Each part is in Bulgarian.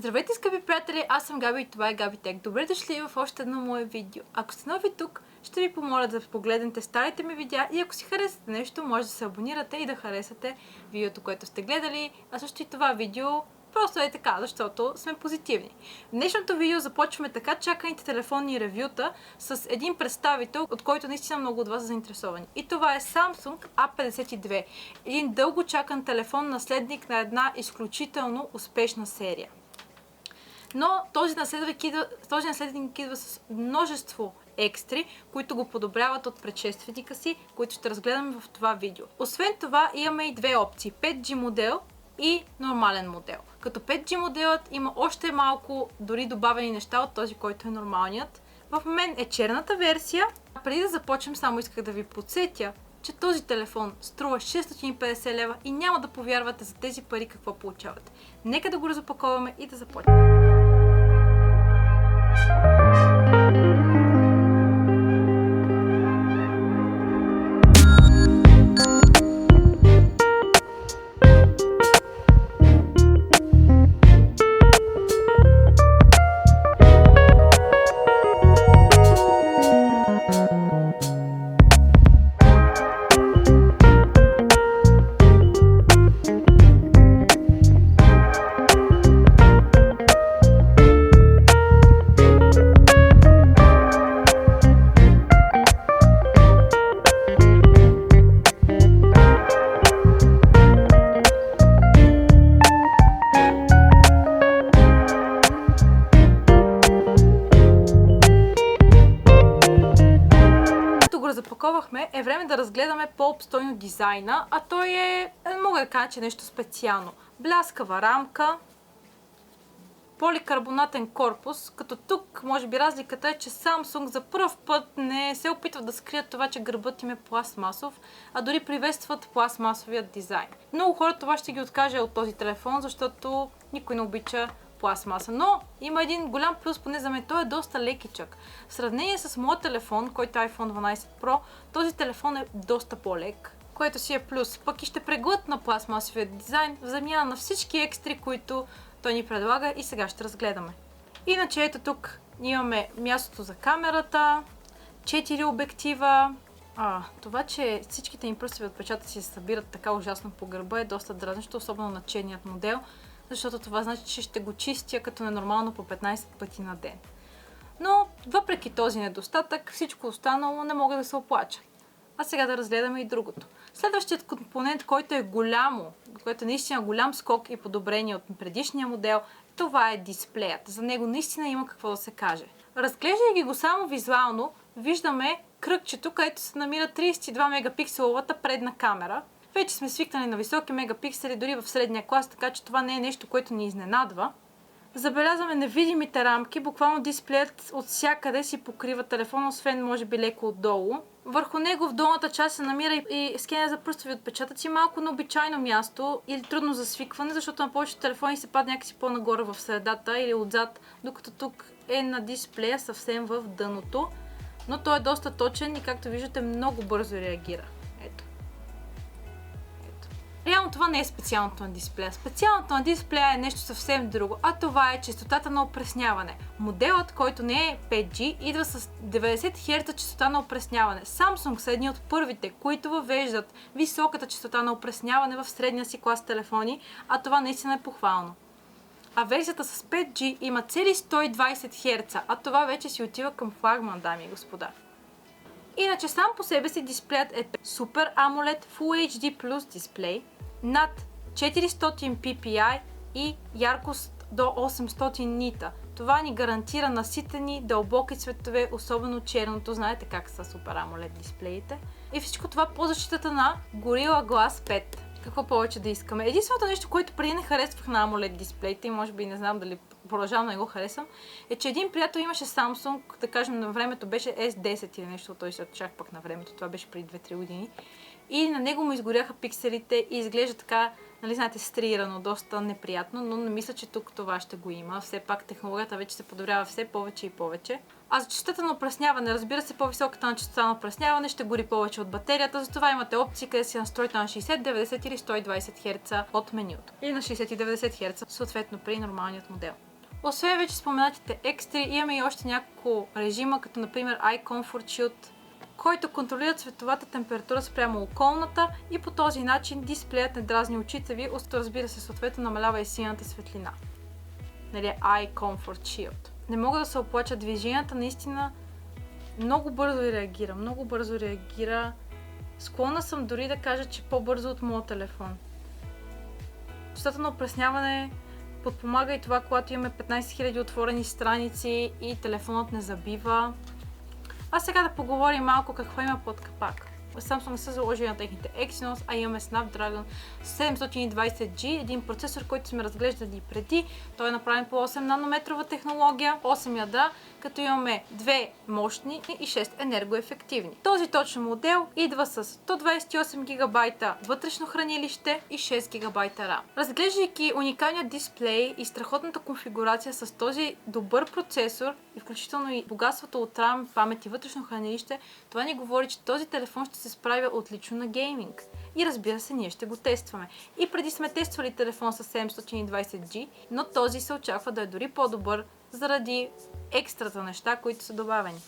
Здравейте, скъпи приятели! Аз съм Габи и това е Габи Тек. Добре дошли в още едно мое видео. Ако сте нови тук, ще ви помоля да погледнете старите ми видеа и ако си харесате нещо, може да се абонирате и да харесате видеото, което сте гледали, а също и това видео. Просто е така, защото сме позитивни. В днешното видео започваме така чаканите телефонни ревюта с един представител, от който наистина много от вас са заинтересовани. И това е Samsung A52. Един дълго чакан телефон, наследник на една изключително успешна серия. Но този наследник идва с множество екстри, които го подобряват от предшественика си, които ще разгледаме в това видео. Освен това имаме и две опции. 5G модел и нормален модел. Като 5G моделът има още малко дори добавени неща от този, който е нормалният. В мен е черната версия. А преди да започнем, само исках да ви подсетя, че този телефон струва 650 лева и няма да повярвате за тези пари какво получавате. Нека да го разопаковаме и да започнем. Запаковахме, е време да разгледаме по-обстойно дизайна, а той е, мога да кажа, че нещо специално. Бляскава рамка, поликарбонатен корпус, като тук може би разликата е, че Samsung за пръв път не се опитват да скрият това, че гърбът им е пластмасов, а дори приветстват пластмасовият дизайн. Много хора това ще ги откаже от този телефон, защото никой не обича пластмаса. Но има един голям плюс, поне за мен, той е доста лекичък. В сравнение с моят телефон, който е iPhone 12 Pro, този телефон е доста по-лек, което си е плюс. Пък и ще преглътна пластмасовия дизайн в замяна на всички екстри, които той ни предлага и сега ще разгледаме. Иначе ето тук имаме мястото за камерата, 4 обектива. Това, че всичките им пръстови отпечатъци се събират така ужасно по гърба е доста дразнещо, особено на черният модел, защото това значи, че ще го чистя като ненормално по 15 пъти на ден. Но въпреки този недостатък, всичко останало не мога да се оплача. А сега да разгледаме и другото. Следващият компонент, който е наистина голям скок и подобрение от предишния модел, това е дисплеят. За него наистина има какво да се каже. Разглеждайки го само визуално, виждаме кръгчето, където се намира 32 мегапикселовата предна камера. Вече сме свикнали на високи мегапиксели, дори в средния клас, така че това не е нещо, което ни изненадва. Забелязваме невидимите рамки, буквално дисплеят от всякъде си покрива телефона, освен може би леко отдолу. Върху него в долната част се намира и скенер за пръстови отпечатъци, малко необичайно място или трудно за свикване, защото на повечето телефони се пада някакси по-нагоре в средата или отзад, докато тук е на дисплея съвсем в дъното. Но той е доста точен и както виждате много бързо реагира. Ето. Реално това не е специалното на дисплея. Специалното на дисплея е нещо съвсем друго, а това е честотата на опресняване. Моделът, който не е 5G, идва с 90 Hz честота на опресняване. Samsung са едни от първите, които въвеждат високата честота на опресняване в средния си клас телефони, а това наистина е похвално. А версията с 5G има цели 120 Hz, а това вече си отива към флагман, дами и господа. Иначе сам по себе си дисплеят е Super AMOLED Full HD Plus дисплей, над 400 ppi и яркост до 800 нита. Това ни гарантира наситени, дълбоки цветове, особено черното. Знаете как са Super AMOLED дисплеите. И всичко това по защитата на Gorilla Glass 5. Какво повече да искаме? Единственото нещо, което преди не харесвах на AMOLED дисплеите и може би не знам дали продължавам да не го харесвам, е, че един приятел имаше Samsung, да кажем на времето беше S10 или нещо, той се отчах пък на времето, това беше преди 2-3 години. И на него му изгоряха пикселите и изглежда така, нали знаете, стриирано, доста неприятно, но не мисля, че тук това ще го има. Все пак технологията вече се подобрява все повече и повече. А за честотата на опресняване, разбира се, по-високата на честота на опресняване ще гори повече от батерията, затова имате опции, къде си настройте на 60, 90 или 120 Hz от менюто. Или на 60 и 90 Hz, съответно при нормалният модел. Освен вече споменатите екстри, имаме и още няколко режима, като например Eye Comfort Shield, който контролира цветовата температура спрямо околната и по този начин дисплеят не дразни очите ви, разбира се, съответно намалява и синята светлина. Нали, Eye Comfort Shield. Не мога да се оплача, движенията наистина много бързо реагира. Склонна съм дори да кажа, че по-бързо от моят телефон. Частота на опресняване подпомага и това, когато имаме 15 000 отворени страници и телефонът не забива. А сега да поговорим малко какво има под капак. Samsung са заложили на техните Exynos, а имаме Snapdragon 720G, един процесор, който сме разглеждали преди. Той е направен по 8 нанометрова технология, 8 ядра, като имаме 2 мощни и 6 енергоефективни. Този точно модел идва с 128 ГБ вътрешно хранилище и 6 ГБ RAM. Разглеждайки уникалния дисплей и страхотната конфигурация с този добър процесор, и включително и богатството от RAM, памет и вътрешно хранилище, това ни говори, че този телефон ще се справя отлично на гейминг. И разбира се, ние ще го тестваме. И преди сме тествали телефон с 720G, но този се очаква да е дори по-добър заради екстрата неща, които са добавени.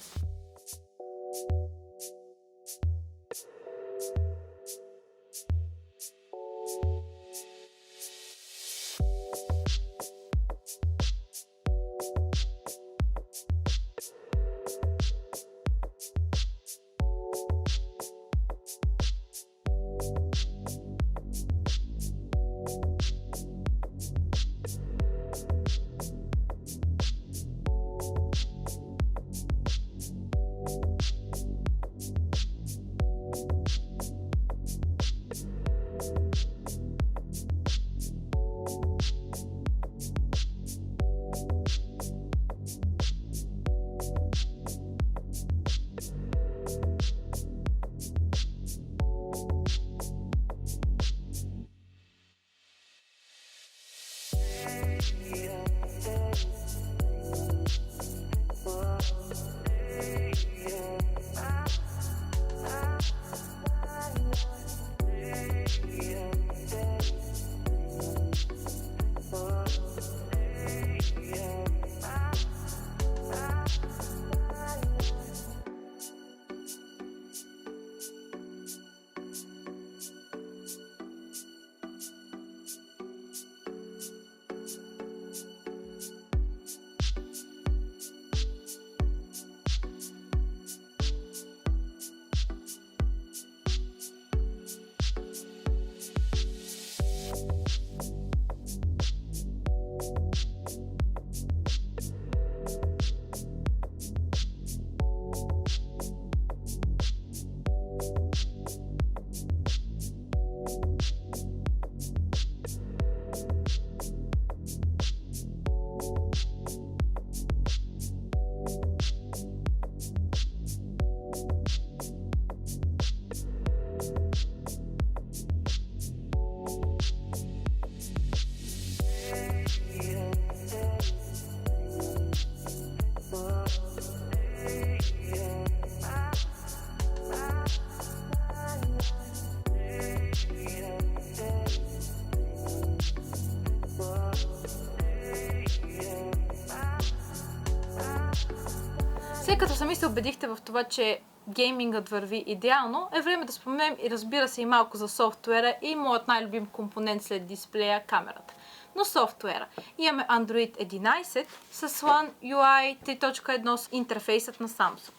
След като сами се убедихте в това, че геймингът върви идеално, е време да споменем и разбира се и малко за софтуера и моят най-любим компонент след дисплея — камерата. Но софтуера. Имаме Android 11 с One UI 3.1 с интерфейсът на Samsung.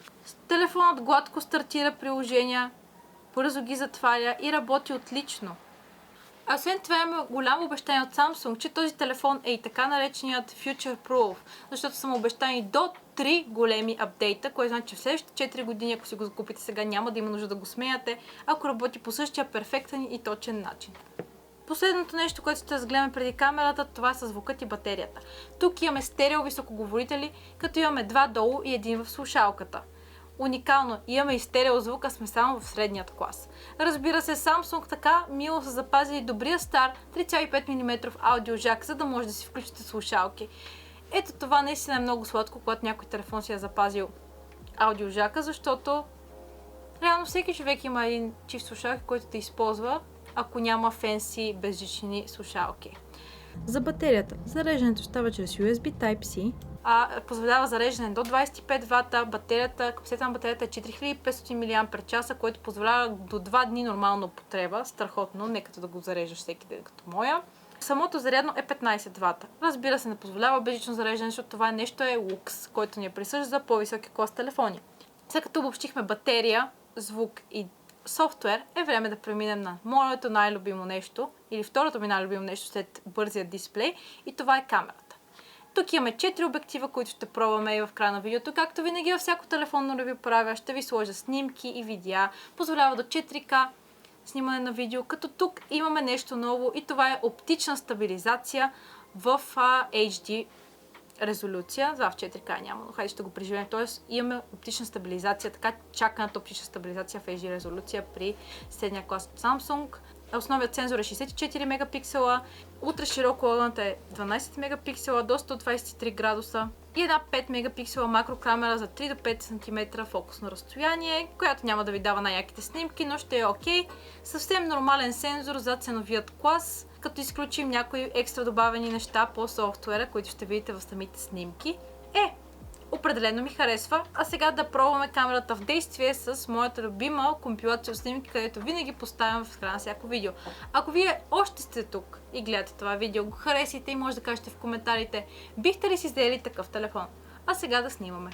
Телефонът гладко стартира приложения, бързо ги затваря и работи отлично. А освен това имаме голямо обещание от Samsung, че този телефон е и така нареченият Future Proof, защото са му обещани до 3 големи апдейта, което значи, че в следващите 4 години, ако си го закупите сега, няма да има нужда да го смеяте, ако работи по същия перфектен и точен начин. Последното нещо, което ще разгледаме преди камерата, това са звукът и батерията. Тук имаме стерео високоговорители, като имаме 2 долу и 1 в слушалката. Уникално, имаме и стерео звука, сме само в средният клас. Разбира се, Samsung така мило са запазили добрия стар 3,5 мм аудиожак, за да може да си включите слушалки. Ето това наистина е много сладко, когато някой телефон си е запазил аудиожака, защото реално всеки човек има един чифт слушалки, който да използва, ако няма фенси безжични слушалки. За батерията, зареждането става чрез USB Type-C, позволява зареждане до 25 вата, капацитета на батерията е 4500 мАч, което позволява до 2 дни нормална употреба, страхотно, не като да го зареждаш всеки ден като моя. Самото зарядно е 15 вата. Разбира се, не позволява безжично зареждане, защото това нещо е лукс, който ни е присъщ за по-високи клас телефони. След като обобщихме батерия, звук и софтуер, е време да преминем на моето най-любимо нещо, или второто ми най-любимо нещо след бързия дисплей, и това е камерата. Тук имаме 4 обектива, които ще пробваме и в края на видеото. Както винаги във всяко телефонно ревю правя, ще ви сложа снимки и видеа. Позволява до 4K снимане на видео, като тук имаме нещо ново и това е оптична стабилизация в HD резолюция. В 4K няма, но хайде ще го преживеем. Тоест имаме оптична стабилизация, така чаканата оптична стабилизация в HD резолюция при средния клас от Samsung. Основният сензор е 64 мегапиксела, ултраширокоъгълната е 12 мегапиксела до 123 градуса и една 5 мегапиксела макрокамера за 3 до 5 см фокусно разстояние, която няма да ви дава най-яките снимки, но ще е окей. Съвсем нормален сензор за ценовият клас, като изключим някои екстра добавени неща по софтуера, които ще видите в самите снимки. Определено ми харесва. А сега да пробваме камерата в действие с моята любима компилация от снимки, където винаги поставям в края на всяко видео. Ако вие още сте тук и гледате това видео, го харесайте и може да кажете в коментарите, бихте ли си взели такъв телефон. А сега да снимаме.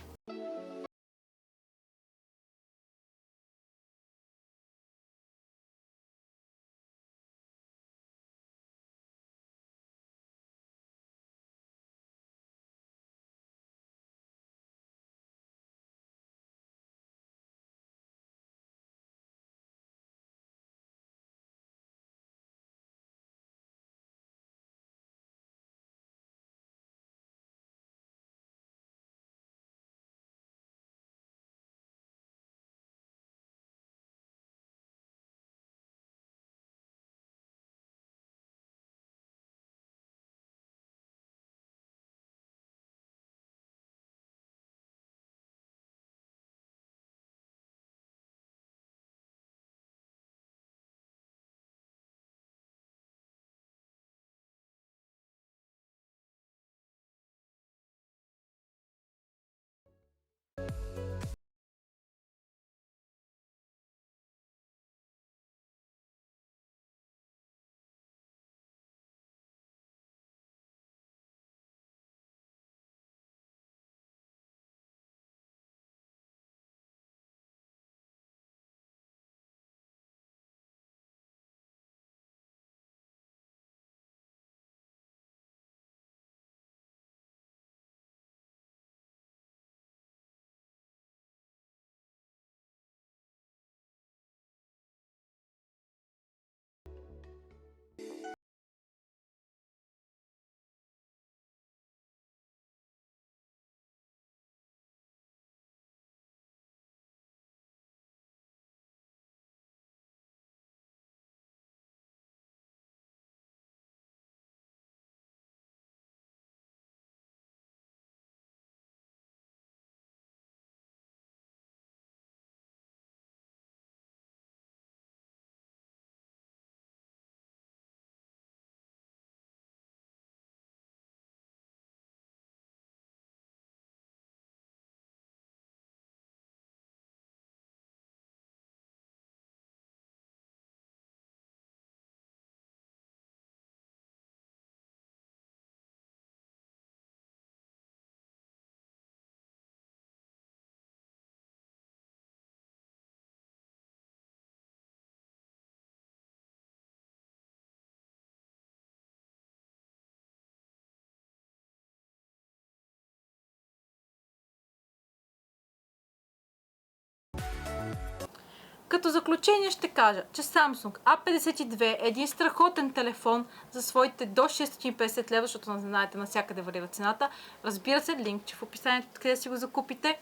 Като заключение ще кажа, че Samsung A52 е един страхотен телефон за своите до 650 лева, защото не знаете навсякъде варира цената. Разбира се, линкче в описанието, къде да си го закупите.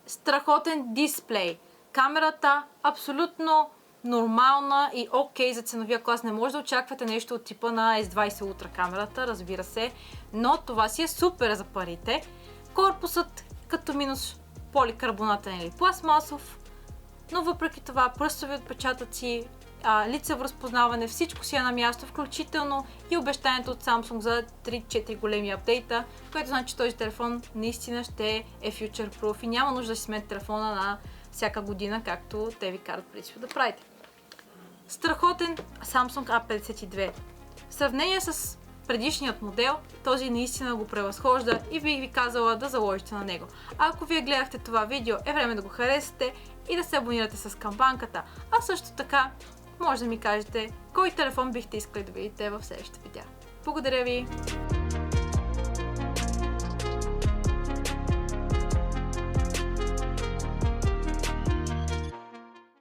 Страхотен дисплей. Камерата абсолютно нормална и окей за ценовия клас. Не може да очаквате нещо от типа на S20 Ultra камерата, разбира се, но това си е супер за парите. Корпусът като минус поликарбонатен или пластмасов, но въпреки това пръстови отпечатъци, лицево разпознаване, всичко си е на място, включително и обещанието от Samsung за 3-4 големи апдейта, което значи, че този телефон наистина ще е future-proof и няма нужда да си смените телефона на всяка година, както те ви карат принципно да правите. Страхотен Samsung A52. В сравнение с предишният модел, този наистина го превъзхожда и бих ви казала да заложите на него. Ако вие гледахте това видео, е време да го харесате и да се абонирате с камбанката, а също така може да ми кажете кой телефон бихте искали да видите в следващите видеа. Благодаря ви!